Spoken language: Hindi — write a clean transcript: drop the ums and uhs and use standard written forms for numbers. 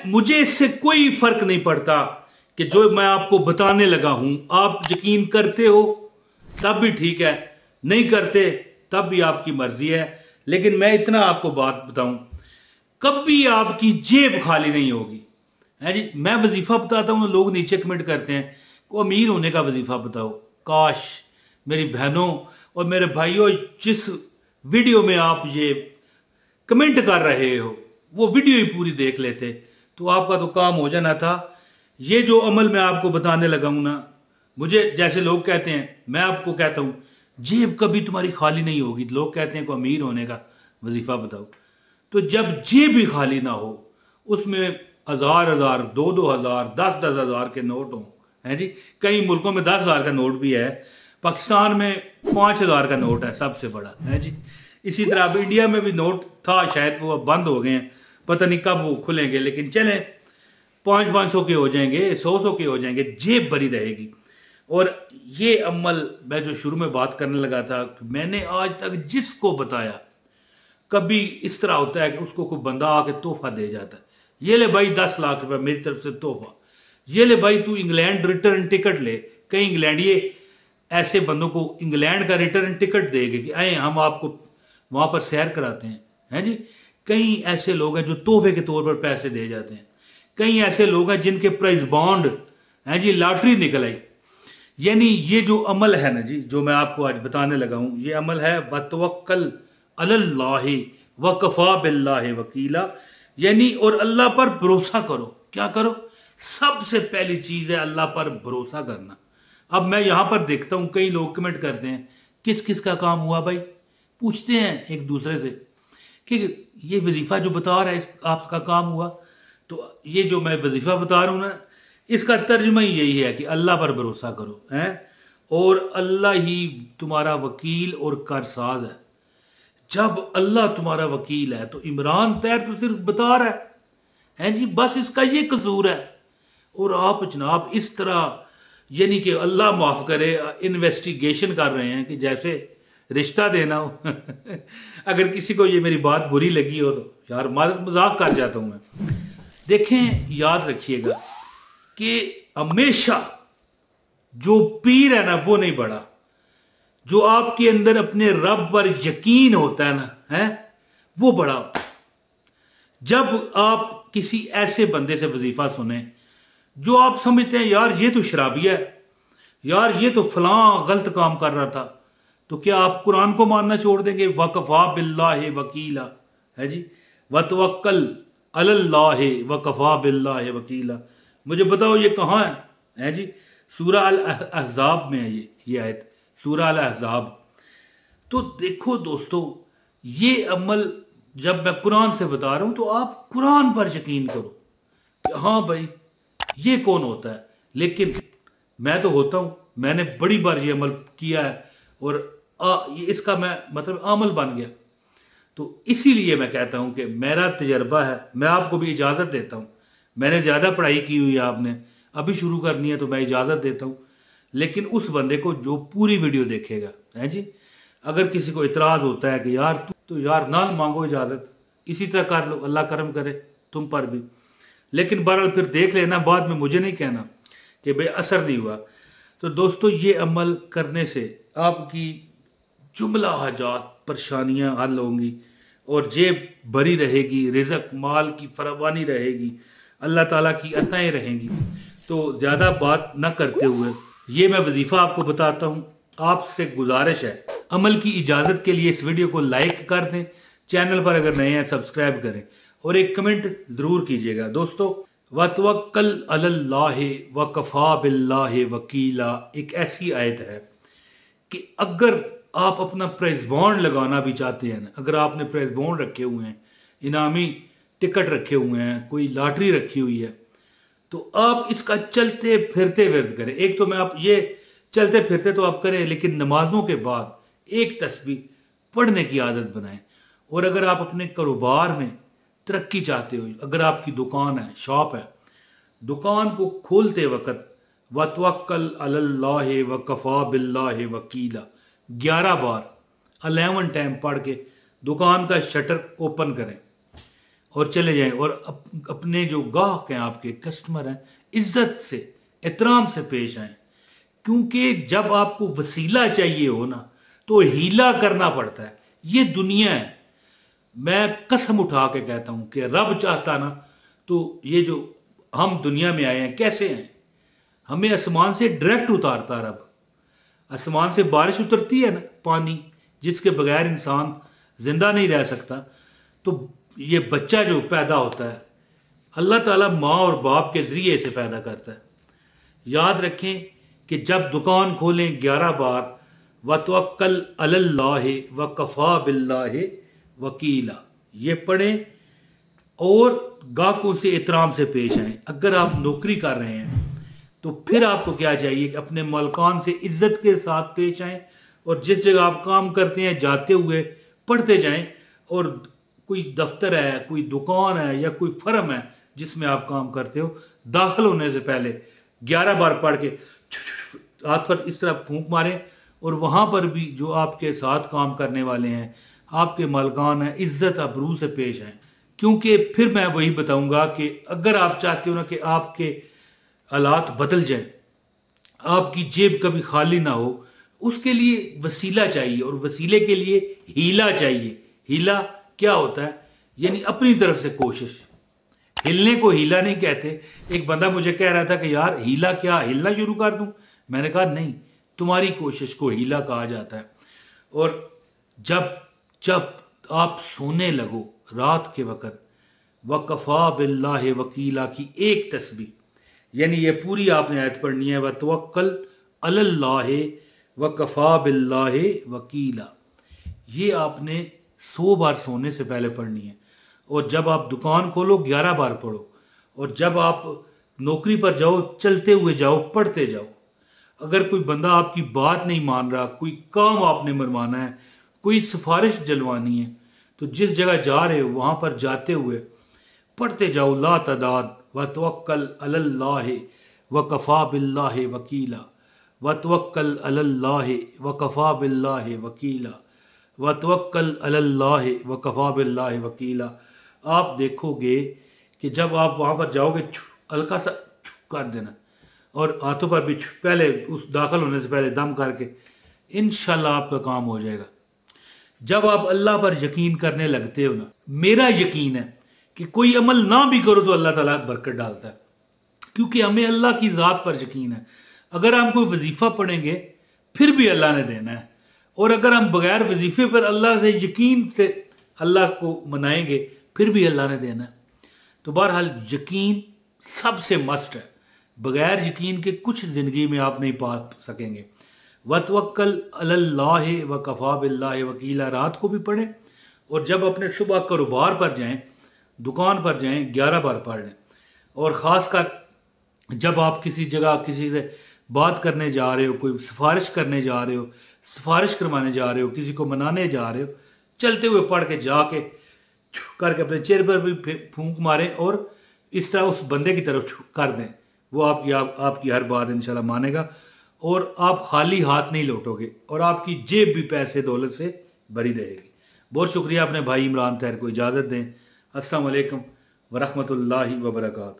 मुझे इससे कोई फर्क नहीं पड़ता कि जो मैं आपको बताने लगा हूं आप यकीन करते हो तब भी ठीक है, नहीं करते तब भी आपकी मर्जी है। लेकिन मैं इतना आपको बात बताऊं, कभी आपकी जेब खाली नहीं होगी है जी। मैं वजीफा बताता हूं, लोग नीचे कमेंट करते हैं को अमीर होने का वजीफा बताओ। काश मेरी बहनों और मेरे भाइयों, जिस वीडियो में आप ये कमेंट कर रहे हो वो वीडियो ही पूरी देख लेते तो आपका तो काम हो जाना था। ये जो अमल मैं आपको बताने लगा हूं ना, मुझे जैसे लोग कहते हैं, मैं आपको कहता हूं जेब कभी तुम्हारी खाली नहीं होगी। लोग कहते हैं को अमीर होने का वजीफा बताओ। तो जब जेब भी खाली ना हो, उसमें 1000 2000 10 के नोट हों, है जी। कई मुल्कों में 10,000 का नोट भी है, पाकिस्तान में 5000 का नोट है सबसे बड़ा, है जी। इसी तरह अब इंडिया में भी नोट था, शायद वो अब बंद हो गए हैं, पता नहीं कब वो खुलेंगे। लेकिन चले 500 के हो जाएंगे, 100 के हो जाएंगे, जेब भरी रहेगी। और ये अमल मैं जो शुरू में बात करने लगा था, मैंने आज तक जिसको बताया कभी इस तरह होता है कि उसको कोई बंदा आके तोहफा दे जाता है, ये ले भाई 10 लाख रुपए मेरी तरफ से तोहफा, ये ले भाई तू इंग्लैंड रिटर्न टिकट ले। कई इंग्लैंड ये ऐसे बंदों को इंग्लैंड का रिटर्न टिकट देंगे कि आए हम आपको वहां पर सैर कराते हैं जी। कई ऐसे लोग हैं जो तोहफे के तौर पर पैसे दे जाते हैं। कई ऐसे लोग हैं जिनके प्राइज बॉन्ड है जी, लॉटरी निकल आई। यानी ये जो अमल है ना जी, जो मैं आपको आज बताने लगा हूं, ये अमल है वतवक्कल अलल्लाहि वकफा बिल्लाहि वकीला। यानी और अल्लाह पर भरोसा करो। क्या करो? सबसे पहली चीज है अल्लाह पर भरोसा करना। अब मैं यहां पर देखता हूं कई लोग कमेंट करते हैं किस किस का काम हुआ भाई, पूछते हैं एक दूसरे से कि ये वजीफा जो बता रहा है आपका काम हुआ। तो ये जो मैं वजीफा बता रहा हूं ना, इसका तर्जुमा ही यही है कि अल्लाह पर भरोसा करो हैं, और अल्लाह ही तुम्हारा वकील और कारसाज है। जब अल्लाह तुम्हारा वकील है तो इमरान तैर तो सिर्फ बता रहा है जी, बस इसका ये कसूर है। और आप जनाब इस तरह यानी कि अल्लाह माफ करे इन्वेस्टिगेशन कर रहे हैं कि जैसे रिश्ता देना हो। अगर किसी को ये मेरी बात बुरी लगी हो तो यार मजाक कर जाता हूं मैं। देखें, याद रखिएगा कि हमेशा जो पीर है ना वो नहीं बड़ा, जो आपके अंदर अपने रब पर यकीन होता है ना, है वो बड़ा होता है। जब आप किसी ऐसे बंदे से वजीफा सुने जो आप समझते हैं यार ये तो शराबिया है, यार ये तो फलां गलत काम कर रहा था, तो क्या आप कुरान को मानना छोड़ देंगे? वकफा बिल्लाहि वकीला, है जी। वतवक्कल अलल्लाहि वकफा बिल्लाहि वकीला। मुझे बताओ ये कहां है जी? सूरा अल अहज़ाब में है ये आयत, सूरा अल अहज़ाब। तो देखो दोस्तों, ये अमल जब मैं कुरान से बता रहा हूं तो आप कुरान पर यकीन करो कि हाँ भाई ये कौन होता है। लेकिन मैं तो होता हूं, मैंने बड़ी बार ये अमल किया है और ये इसका मैं मतलब अमल बन गया। तो इसीलिए मैं कहता हूं कि मेरा तजर्बा है, मैं आपको भी इजाजत देता हूं। मैंने ज्यादा पढ़ाई की हुई है, आपने अभी शुरू करनी है तो मैं इजाजत देता हूं। लेकिन उस बंदे को जो पूरी वीडियो देखेगा, है जी। अगर किसी को इतराज होता है कि यार तो यार ना मांगो इजाजत, इसी तरह कर लो, अल्लाह करम करे तुम पर भी। लेकिन बहरहाल फिर देख लेना, बाद में मुझे नहीं कहना कि भाई असर नहीं हुआ। तो दोस्तों ये अमल करने से आपकी जुमला हाजात परेशानियां हल होंगी और जेब भरी रहेगी, रिज़्क माल की फरावानी रहेगी, अल्लाह ताला की अताएं रहेंगी। तो ज़्यादा बात न करते हुए ये मैं वजीफ़ा आपको बताता हूँ। आपसे गुजारिश है, अमल की इजाज़त के लिए इस वीडियो को लाइक कर दें, चैनल पर अगर नए हैं सब्सक्राइब करें और एक कमेंट ज़रूर कीजिएगा। दोस्तों वतवक्कल अलल्लाहि वकफा बिल्लाहि वकीला एक ऐसी आयत है कि अगर आप अपना प्राइज बॉन्ड लगाना भी चाहते हैं ना, अगर आपने प्राइज बॉन्ड रखे हुए हैं, इनामी टिकट रखे हुए हैं, कोई लॉटरी रखी हुई है, तो आप इसका चलते फिरते वर्द करें। एक तो मैं आप ये चलते फिरते तो आप करें, लेकिन नमाजों के बाद एक तस्बीह पढ़ने की आदत बनाएं। और अगर आप अपने कारोबार में तरक्की चाहते हो, अगर आपकी दुकान है, शॉप है, दुकान को खोलते वक्त वतवक्कल अलल्लाहि वकफा बिल्लाहि वकीला 11 बार 11 टाइम पढ़ के दुकान का शटर ओपन करें और चले जाएं। और अपने जो गाहक हैं, आपके कस्टमर हैं, इज्जत से एहतराम से पेश आए, क्योंकि जब आपको वसीला चाहिए हो ना तो हीला करना पड़ता है। ये दुनिया है। मैं कसम उठा के कहता हूं कि रब चाहता ना तो ये जो हम दुनिया में आए हैं कैसे हैं, हमें आसमान से डायरेक्ट उतारता रब। आसमान से बारिश उतरती है ना, पानी, जिसके बगैर इंसान जिंदा नहीं रह सकता। तो ये बच्चा जो पैदा होता है अल्लाह ताला माँ और बाप के जरिए से पैदा करता है। याद रखें कि जब दुकान खोलें 11 बार व तवक्कल अलल्लाह व कफ़ा बिल्लाह वकीला, ये पढ़ें और गाहकों से एहतराम से पेश आए। अगर आप नौकरी कर रहे हैं तो फिर आपको क्या चाहिए कि अपने मालिकान से इज्जत के साथ पेश आए, और जिस जगह आप काम करते हैं जाते हुए पढ़ते जाएं। और कोई दफ्तर है, कोई दुकान है या कोई फर्म है जिसमें आप काम करते हो, दाखिल होने से पहले 11 बार पढ़ के हाथ पर इस तरह फूंक मारें। और वहां पर भी जो आपके साथ काम करने वाले हैं, आपके मालिकान हैं, इज्जत अबरू से पेश आए। क्योंकि फिर मैं वही बताऊंगा कि अगर आप चाहते हो ना कि आपके हालात बदल जाए, आपकी जेब कभी खाली ना हो, उसके लिए वसीला चाहिए, और वसीले के लिए हीला चाहिए। हीला क्या होता है? यानी अपनी तरफ से कोशिश। हिलने को हीला नहीं कहते। एक बंदा मुझे कह रहा था कि यार हीला क्या, हिलना शुरू कर दूं? मैंने कहा नहीं, तुम्हारी कोशिश को हीला कहा जाता है। और जब जब आप सोने लगो रात के वक़्त, वकफ़ा बिल्लाह वकीला की एक तस्बीह, यानी ये पूरी आपने आयत पढ़नी है, व तवक्कल अलल्लाह वकफ़ा बिल्लाह वकीला, ये आपने 100 बार सोने से पहले पढ़नी है। और जब आप दुकान खोलो 11 बार पढ़ो, और जब आप नौकरी पर जाओ चलते हुए जाओ, पढ़ते जाओ। अगर कोई बंदा आपकी बात नहीं मान रहा, कोई काम आपने मनवाना है, कोई सिफारिश जलवानी है, तो जिस जगह जा रहे हो वहां पर जाते हुए पढ़ते जाओ, ला तदाद व तवक्कल अलल्लाह व कफ़ा बिल्लाह वकीला, व तवक्कल अलल्लाह व कफ़ा बिल्लाह वकीला, व तवक्कल अलल्लाह व कफ़ा बिल्लाह वकीला। आप देखोगे कि जब आप वहां पर जाओगे, हल्का सा कर देना, और हाथों पर भी पहले उस दाखिल होने से पहले दम करके, इंशाल्लाह आपका काम हो जाएगा। जब आप अल्लाह पर यकीन करने लगते हो ना, मेरा यकीन है कि कोई अमल ना भी करो तो अल्लाह ताला बरकत डालता है, क्योंकि हमें अल्लाह की ज़ात पर यकीन है। अगर हम कोई वजीफ़ा पढ़ेंगे फिर भी अल्लाह ने देना है, और अगर हम बगैर वजीफे पर अल्लाह से यकीन से अल्लाह को मनाएंगे फिर भी अल्लाह ने देना है। तो बहरहाल यकीन सबसे मस्ट है, बगैर यकीन के कुछ ज़िंदगी में आप नहीं पा सकेंगे। वतवक्कल अलल्लाह व कफ़ा बिल्लाह वकीला, रात को भी पढ़ें, और जब अपने सुबह कारोबार पर जाएं, दुकान पर जाएं, 11 बार पढ़ लें। और ख़ासकर जब आप किसी जगह किसी से बात करने जा रहे हो, कोई सिफारिश करने जा रहे हो, सिफारिश करवाने जा रहे हो, किसी को मनाने जा रहे हो, चलते हुए पढ़ के जाके करके अपने चेहरे पर भी फूंक मारें, और इस तरह उस बंदे की तरफ कर दें। वो आपकी हर बात इंशाल्लाह मानेगा, और आप खाली हाथ नहीं लौटोगे, और आपकी जेब भी पैसे दौलत से भरी रहेगी। बहुत शुक्रिया। अपने भाई इमरान तैर को इजाज़त दें। अस्सलाम वालेकुम वरहमतुल्लाहि वबरकातुहू।